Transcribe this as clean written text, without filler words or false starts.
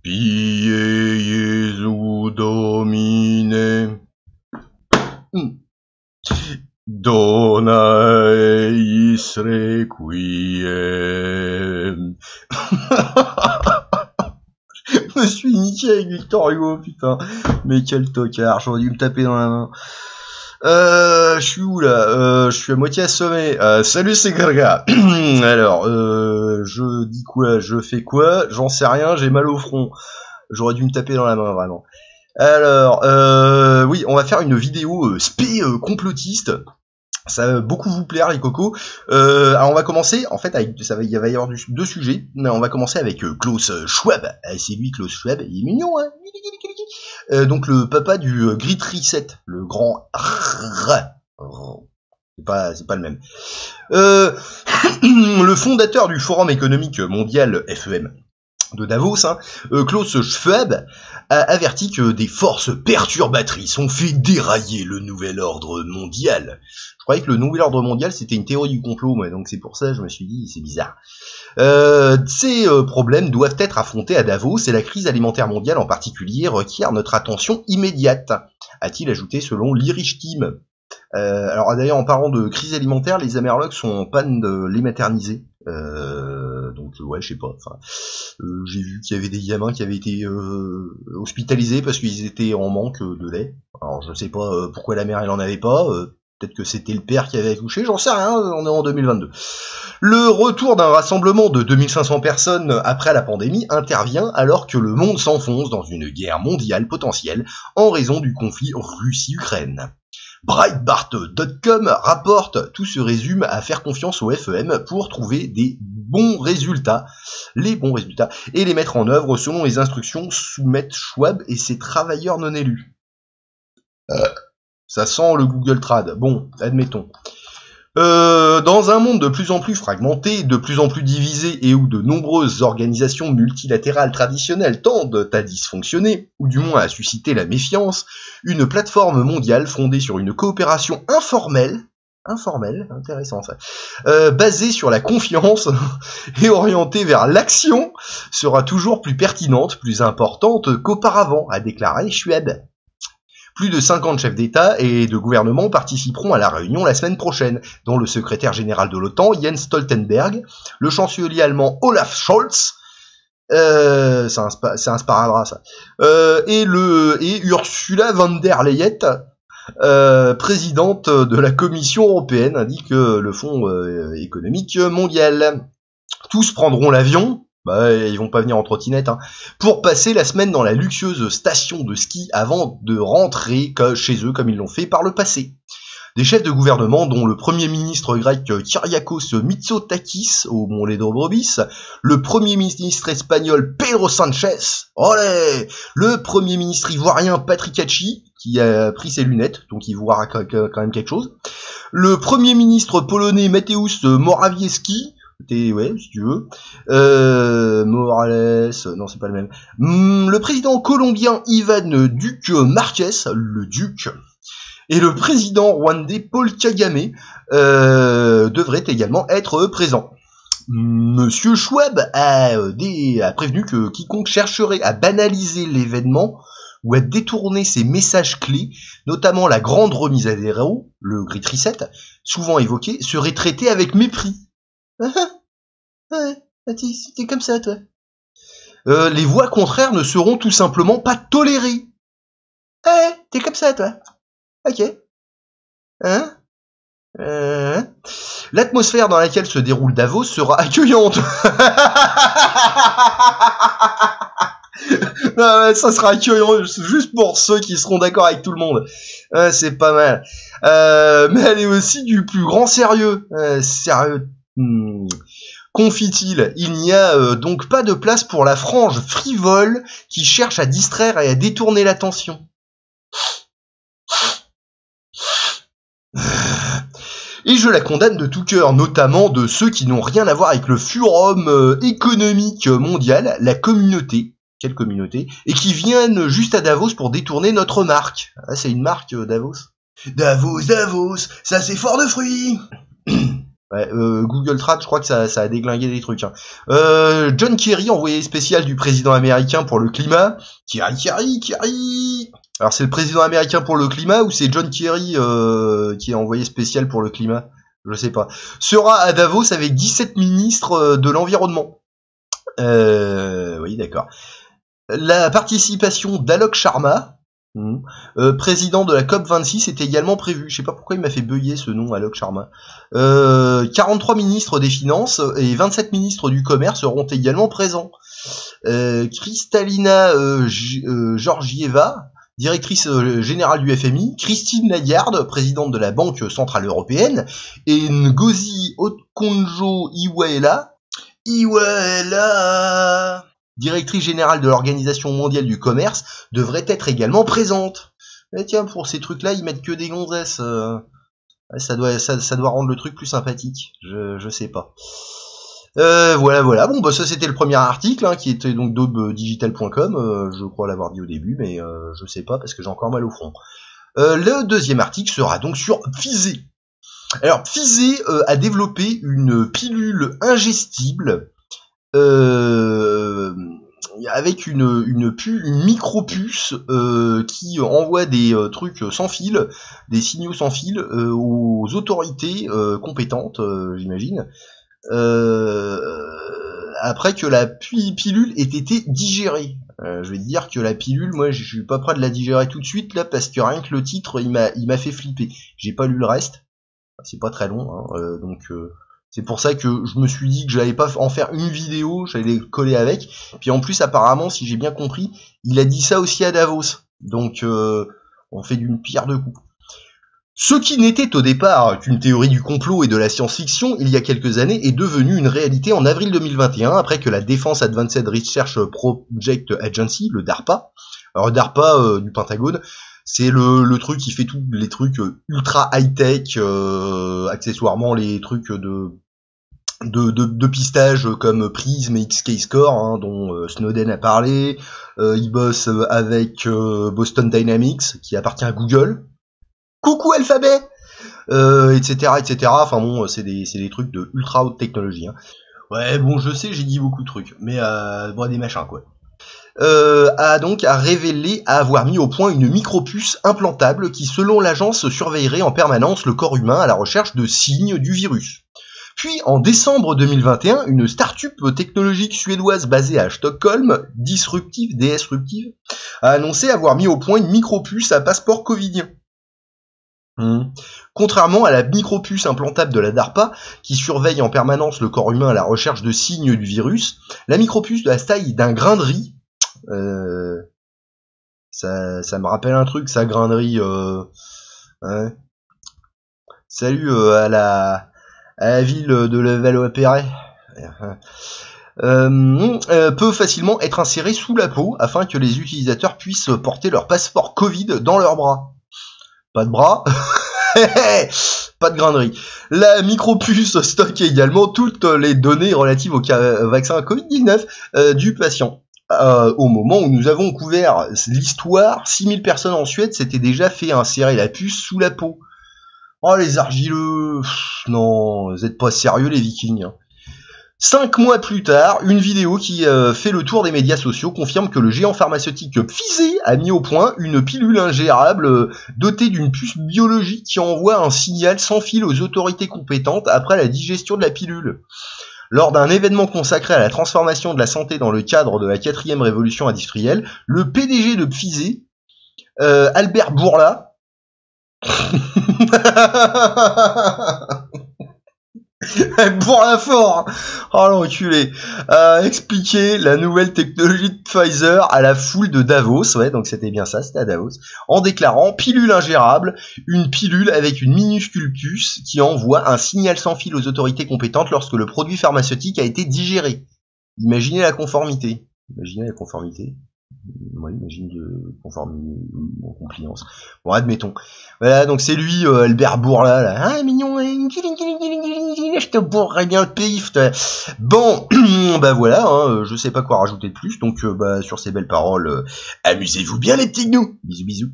Pie Jesu Domine, dona eis requiem. Je me suis niqué avec Victor Hugo, putain. Mais quel tocard, j'aurais dû me taper dans la main. Je suis où là? Je suis à moitié assommé. Salut, c'est Gaga. Alors, je dis quoi? Je fais quoi? J'en sais rien, j'ai mal au front. J'aurais dû me taper dans la main, vraiment. Alors, oui, on va faire une vidéo complotiste. Ça va beaucoup vous plaire, les cocos. Alors on va commencer, en fait, avec il va y avoir deux sujets. On va commencer avec Klaus Schwab. C'est lui, Klaus Schwab. Il est mignon, hein. Donc le papa du Great Reset, le grand. C'est pas le même. Le fondateur du Forum économique mondial FEM de Davos, Klaus Schwab, a averti que des forces perturbatrices ont fait dérailler le nouvel ordre mondial. Je croyais que le nouvel ordre mondial c'était une théorie du complot, moi, donc c'est pour ça que je me suis dit c'est bizarre. Ces problèmes doivent être affrontés à Davos et la crise alimentaire mondiale en particulier requiert notre attention immédiate, a-t-il ajouté selon l'Irish Team. Alors d'ailleurs en parlant de crise alimentaire, les Amerlocs sont en panne de lait maternisé. Donc ouais, je sais pas. Enfin, j'ai vu qu'il y avait des gamins qui avaient été hospitalisés parce qu'ils étaient en manque de lait. Alors je sais pas pourquoi la mère elle en avait pas. Peut-être que c'était le père qui avait accouché, j'en sais rien, on est en 2022. Le retour d'un rassemblement de 2500 personnes après la pandémie intervient alors que le monde s'enfonce dans une guerre mondiale potentielle en raison du conflit Russie-Ukraine. Breitbart.com rapporte, tout se résume à faire confiance au FEM pour trouver les bons résultats, et les mettre en œuvre selon les instructions soumettent Schwab et ses travailleurs non élus. Ça sent le Google Trad. Bon, admettons. Dans un monde de plus en plus fragmenté, de plus en plus divisé et où de nombreuses organisations multilatérales traditionnelles tendent à dysfonctionner, ou du moins à susciter la méfiance, une plateforme mondiale fondée sur une coopération informelle, intéressant ça, basée sur la confiance et orientée vers l'action, sera toujours plus pertinente, plus importante qu'auparavant, a déclaré Schwab. Plus de 50 chefs d'État et de gouvernement participeront à la réunion la semaine prochaine, dont le secrétaire général de l'OTAN, Jens Stoltenberg, le chancelier allemand Olaf Scholz, c'est un sparadrap ça, et Ursula von der Leyen, présidente de la Commission européenne, indique le Fonds économique mondial. Tous prendront l'avion. Ils vont pas venir en trottinette, pour passer la semaine dans la luxueuse station de ski avant de rentrer chez eux comme ils l'ont fait par le passé. Des chefs de gouvernement, dont le premier ministre grec Kyriakos Mitsotakis au Mont-lait de brebis, le premier ministre espagnol Pedro Sanchez, olé, le premier ministre ivoirien Patrick Hachi, qui a pris ses lunettes, donc il voit quand même quelque chose, le premier ministre polonais Mateusz Morawiecki, ouais, si tu veux. Morales, non, c'est pas le même. Le président colombien Ivan Duque Marquez, le Duc, et le président rwandais Paul Kagame devraient également être présents. Monsieur Schwab a prévenu que quiconque chercherait à banaliser l'événement ou à détourner ses messages clés, notamment la grande remise à zéro, le Great Reset, souvent évoqué, serait traité avec mépris. Ouais, t'es comme ça, toi. Les voix contraires ne seront tout simplement pas tolérées. Ouais, t'es comme ça, toi. Ok. L'atmosphère dans laquelle se déroule Davos sera accueillante. Non, ça sera accueillant juste pour ceux qui seront d'accord avec tout le monde. C'est pas mal. Mais elle est aussi du plus grand sérieux. Sérieux. Confie-t-il, il n'y a donc pas de place pour la frange frivole qui cherche à distraire et à détourner l'attention. Et je la condamne de tout cœur, notamment de ceux qui n'ont rien à voir avec le Forum économique mondial, la communauté, quelle communauté, et qui viennent juste à Davos pour détourner notre marque. Ah, c'est une marque, Davos. Davos, ça c'est fort de fruits. Ouais, Google Trad, je crois que ça a déglingué des trucs. Hein. John Kerry, envoyé spécial du président américain pour le climat. Kerry. Alors c'est le président américain pour le climat ou c'est John Kerry qui est envoyé spécial pour le climat? Je sais pas. Sera à Davos avec 17 ministres de l'environnement. Oui, d'accord. La participation d'Alok Sharma, président de la COP26, est également prévue. Je sais pas pourquoi il m'a fait bugger ce nom, Alok Sharma. 43 ministres des Finances et 27 ministres du Commerce seront également présents. Kristalina Georgieva, directrice générale du FMI, Christine Lagarde, présidente de la Banque Centrale Européenne, et Ngozi Okonjo-Iweala, directrice générale de l'Organisation mondiale du commerce, devrait être également présente. Mais tiens, pour ces trucs-là, ils mettent que des gonzesses. Ça doit rendre le truc plus sympathique. Je sais pas. Voilà. Bon, bah ça c'était le premier article, hein, qui était donc daubedigital.com. Je crois l'avoir dit au début, mais je sais pas parce que j'ai encore mal au front. Le deuxième article sera donc sur Pfizer. Alors Pfizer a développé une pilule ingestible avec une micro-puce qui envoie des trucs sans fil, des signaux sans fil aux autorités compétentes, j'imagine, après que la pilule ait été digérée. Je vais te dire que la pilule, moi je suis pas prêt de la digérer tout de suite là parce que rien que le titre il m'a fait flipper. J'ai pas lu le reste, c'est pas très long, hein, donc c'est pour ça que je me suis dit que j'allais pas en faire une vidéo, j'allais les coller avec. Puis en plus apparemment, si j'ai bien compris, il a dit ça aussi à Davos. Donc on fait d'une pierre deux coups. Ce qui n'était au départ qu'une théorie du complot et de la science-fiction il y a quelques années est devenu une réalité en avril 2021 après que la Defense Advanced Research Project Agency, le DARPA, alors DARPA du Pentagone, c'est le truc qui fait tous les trucs ultra high-tech, accessoirement les trucs de pistage comme Prism et XK-Score, hein, dont Snowden a parlé. Il bosse avec Boston Dynamics, qui appartient à Google. Coucou Alphabet, etc. Enfin bon, c'est des trucs de ultra haute technologie. Hein. Ouais, bon, je sais, j'ai dit beaucoup de trucs, mais bon, des machins quoi. A révélé avoir mis au point une micropuce implantable qui, selon l'agence, surveillerait en permanence le corps humain à la recherche de signes du virus. Puis, en décembre 2021, une start-up technologique suédoise basée à Stockholm, Disruptive, a annoncé avoir mis au point une micropuce à passeport covidien. Contrairement à la micropuce implantable de la DARPA, qui surveille en permanence le corps humain à la recherche de signes du virus, la micropuce de la taille d'un grain de riz, ça me rappelle un truc, ça, grain de riz, ouais. Salut à la ville de Levallois-Perret. Peut facilement être inséré sous la peau afin que les utilisateurs puissent porter leur passeport Covid dans leurs bras. Pas de bras, pas de grain de riz. La micropuce stocke également toutes les données relatives au vaccin Covid-19 du patient. Au moment où nous avons couvert l'histoire, 6000 personnes en Suède s'étaient déjà fait insérer la puce sous la peau. Oh les argileux, non, vous êtes pas sérieux les Vikings. Hein. 5 mois plus tard, une vidéo qui fait le tour des médias sociaux confirme que le géant pharmaceutique Pfizer a mis au point une pilule ingérable dotée d'une puce biologique qui envoie un signal sans fil aux autorités compétentes après la digestion de la pilule. Lors d'un événement consacré à la transformation de la santé dans le cadre de la 4e révolution industrielle, le PDG de Pfizer, Albert Bourla, Bourla fort, oh l'enculé, a expliqué la nouvelle technologie de Pfizer à la foule de Davos, ouais, donc c'était bien ça, c'était à Davos, en déclarant pilule ingérable, une pilule avec une minuscule puce qui envoie un signal sans fil aux autorités compétentes lorsque le produit pharmaceutique a été digéré. Imaginez la conformité. Moi, imagine de conformité en compliance. Bon, admettons. Voilà, donc c'est lui, Albert Bourla, là. Ah, mignon, je te bourrerai bien le pif. Bon, bah voilà, hein, je sais pas quoi rajouter de plus. Donc, sur ces belles paroles, amusez-vous bien les petits gnous. Bisous, bisous.